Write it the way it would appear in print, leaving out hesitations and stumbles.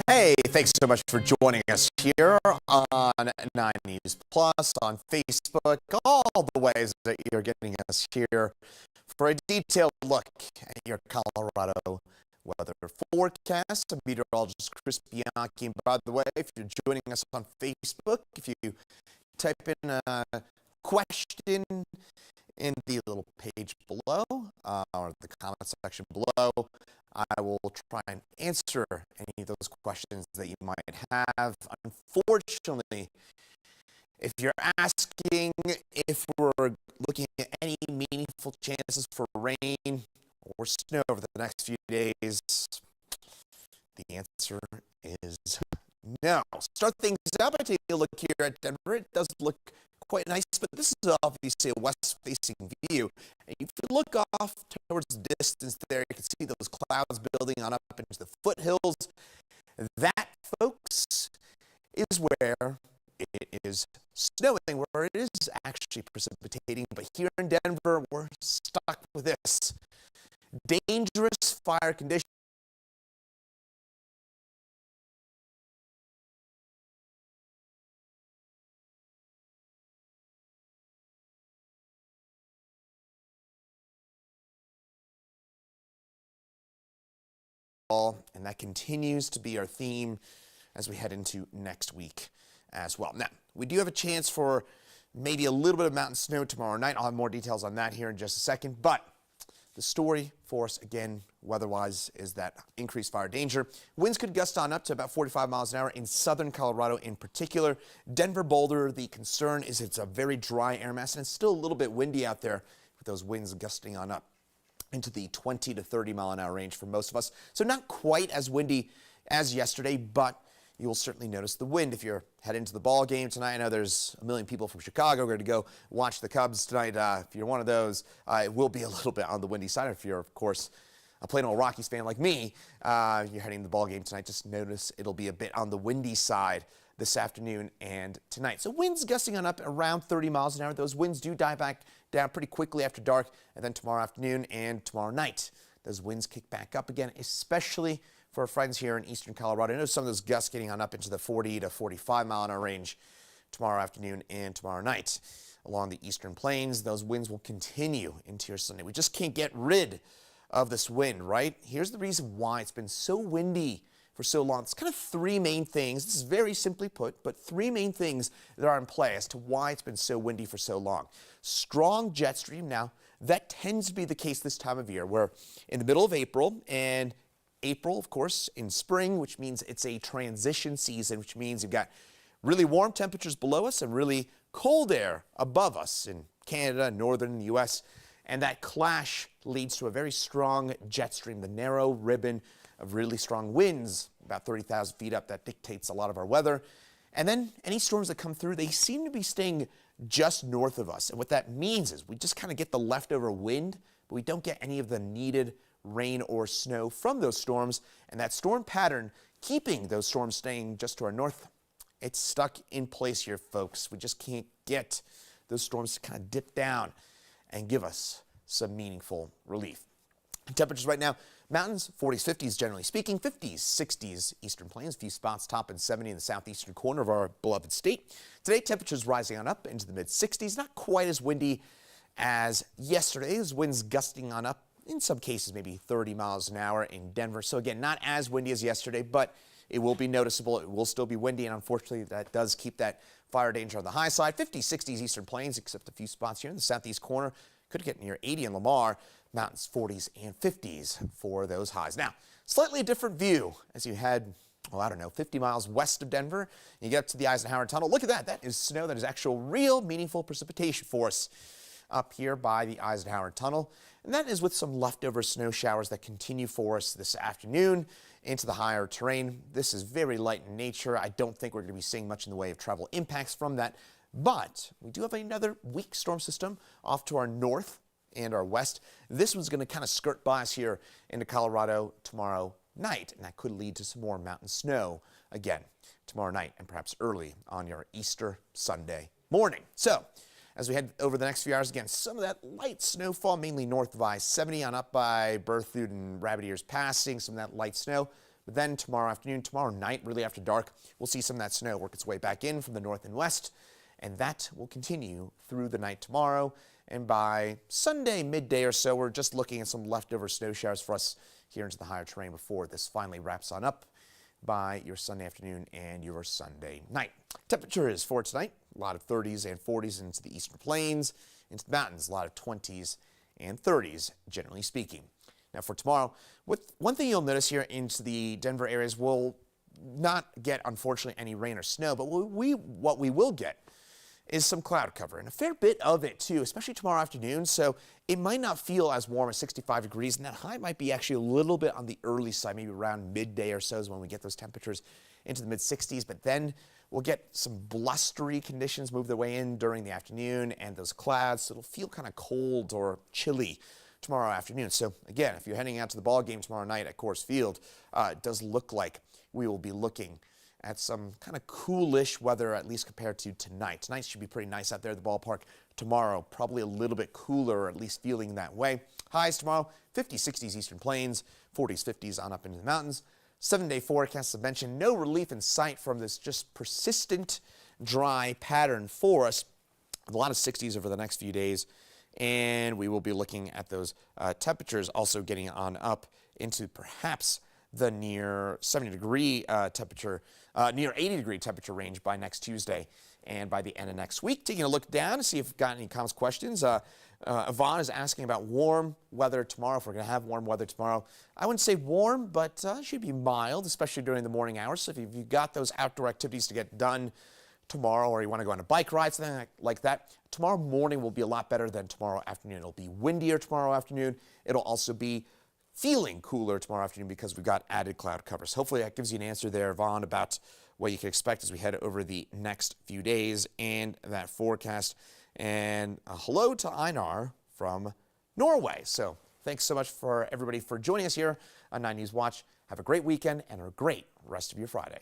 Hey, thanks so much for joining us here on 9 News Plus, on Facebook, all the ways that you're getting us here for a detailed look at your Colorado weather forecast. I'm Meteorologist Chris Bianchi. And by the way, if you're joining us on Facebook, if you type in a question in the little page below, or the comment section below, I will try and answer any of those questions that you might have. Unfortunately, if you're asking if we're looking at any meaningful chances for rain or snow over the next few days, the answer is no. Start things out by taking a look here at Denver. It does look quite nice, but this is obviously a west-facing view. And if you look off towards the distance there, you can see those clouds building on up into the foothills. That, folks, is where it is snowing, where it is actually precipitating. But here in Denver, we're stuck with this dangerous fire condition. And that continues to be our theme as we head into next week as well. Now, we do have a chance for maybe a little bit of mountain snow tomorrow night. I'll have more details on that here in just a second. But the story for us, again, weather-wise, is that increased fire danger. Winds could gust on up to about 45 miles an hour in southern Colorado in particular. Denver, Boulder, the concern is it's a very dry air mass, and it's still a little bit windy out there with those winds gusting on up into the 20 to 30 mile an hour range for most of us. So not quite as windy as yesterday, but you will certainly notice the wind if you're heading to the ball game tonight. I know there's a million people from Chicago going to go watch the Cubs tonight. If you're one of those, it will be a little bit on the windy side. If you're, of course, a plain old Rockies fan like me, you're heading to the ball game tonight, just notice it'll be a bit on the windy side this afternoon and tonight. So winds gusting on up around 30 miles an hour. Those winds do die back down pretty quickly after dark, and then tomorrow afternoon and tomorrow night, those winds kick back up again, especially for our friends here in eastern Colorado. I know some of those gusts getting on up into the 40 to 45 mile an hour range tomorrow afternoon and tomorrow night. Along the eastern plains, those winds will continue into your Sunday. We just can't get rid of this wind, right? Here's the reason why it's been so windy for so long. It's kind of three main things. This is very simply put, but three main things that are in play as to why it's been so windy for so long. Strong jet stream. Now, that tends to be the case this time of year. We're in the middle of April, and April, of course, in spring, which means it's a transition season, which means you've got really warm temperatures below us and really cold air above us in Canada, northern U.S., and that clash leads to a very strong jet stream, the narrow ribbon of really strong winds, about 30,000 feet up. That dictates a lot of our weather. And then any storms that come through, they seem to be staying just north of us. And what that means is we just kind of get the leftover wind, but we don't get any of the needed rain or snow from those storms. And that storm pattern, keeping those storms staying just to our north, it's stuck in place here, folks. We just can't get those storms to kind of dip down and give us some meaningful relief. Temperatures right now, mountains, 40s, 50s generally speaking, 50s, 60s, eastern plains, a few spots topping 70 in the southeastern corner of our beloved state. Today, temperatures rising on up into the mid-60s, not quite as windy as yesterday. Those winds gusting on up, in some cases, maybe 30 miles an hour in Denver. So again, not as windy as yesterday, but it will be noticeable. It will still be windy, and unfortunately, that does keep that fire danger on the high side. 50s, 60s, eastern plains, except a few spots here in the southeast corner. Could get near 80 in Lamar. Mountains 40s and 50s for those highs. Now, slightly different view as you head, well, I don't know, 50 miles west of Denver. You get up to the Eisenhower Tunnel. Look at that. That is snow. That is actual real meaningful precipitation for us up here by the Eisenhower Tunnel. And that is with some leftover snow showers that continue for us this afternoon into the higher terrain. This is very light in nature. I don't think we're going to be seeing much in the way of travel impacts from that. But we do have another weak storm system off to our north and our west. This one's going to kind of skirt by us here into Colorado tomorrow night, and that could lead to some more mountain snow again tomorrow night and perhaps early on your Easter Sunday morning. So as we head over the next few hours, again, some of that light snowfall, mainly north of I-70 on up by Berthoud and Rabbit Ears Passing, some of that light snow. But then tomorrow afternoon, tomorrow night, really after dark, we'll see some of that snow work its way back in from the north and west. And that will continue through the night tomorrow. And by Sunday midday or so, we're just looking at some leftover snow showers for us here into the higher terrain before this finally wraps on up by your Sunday afternoon and your Sunday night. Temperatures for tonight, a lot of 30s and 40s into the eastern plains, into the mountains, a lot of 20s and 30s, generally speaking. Now for tomorrow, one thing you'll notice here into the Denver areas, we'll not get, unfortunately, any rain or snow, but what we will get is some cloud cover, and a fair bit of it too, especially tomorrow afternoon. So it might not feel as warm as 65 degrees, and that high might be actually a little bit on the early side, maybe around midday or so is when we get those temperatures into the mid-60s. But then we'll get some blustery conditions move their way in during the afternoon, and those clouds, so it'll feel kind of cold or chilly tomorrow afternoon. So again, if you're heading out to the ball game tomorrow night at Coors Field, it does look like we will be looking at some kind of coolish weather, at least compared to tonight. Tonight should be pretty nice out there at the ballpark. Tomorrow, probably a little bit cooler, or at least feeling that way. Highs tomorrow, 50s, 60s eastern plains, 40s, 50s on up into the mountains. 7-day forecast, as mentioned, no relief in sight from this just persistent dry pattern for us. A lot of 60s over the next few days. And we will be looking at those temperatures also getting on up into perhaps the near 70-degree temperature, near 80-degree temperature range by next Tuesday and by the end of next week. Taking a look down to see if we've got any comments, questions. Yvonne is asking about warm weather tomorrow, if we're going to have warm weather tomorrow. I wouldn't say warm, but it should be mild, especially during the morning hours. So if you've got those outdoor activities to get done tomorrow, or you want to go on a bike ride, something like that, tomorrow morning will be a lot better than tomorrow afternoon. It'll be windier tomorrow afternoon. It'll also be feeling cooler tomorrow afternoon because we've got added cloud covers. Hopefully that gives you an answer there, Vaughn, about what you can expect as we head over the next few days and that forecast. And hello to Einar from Norway. So thanks so much for everybody for joining us here on 9 News Watch. Have a great weekend and a great rest of your Friday.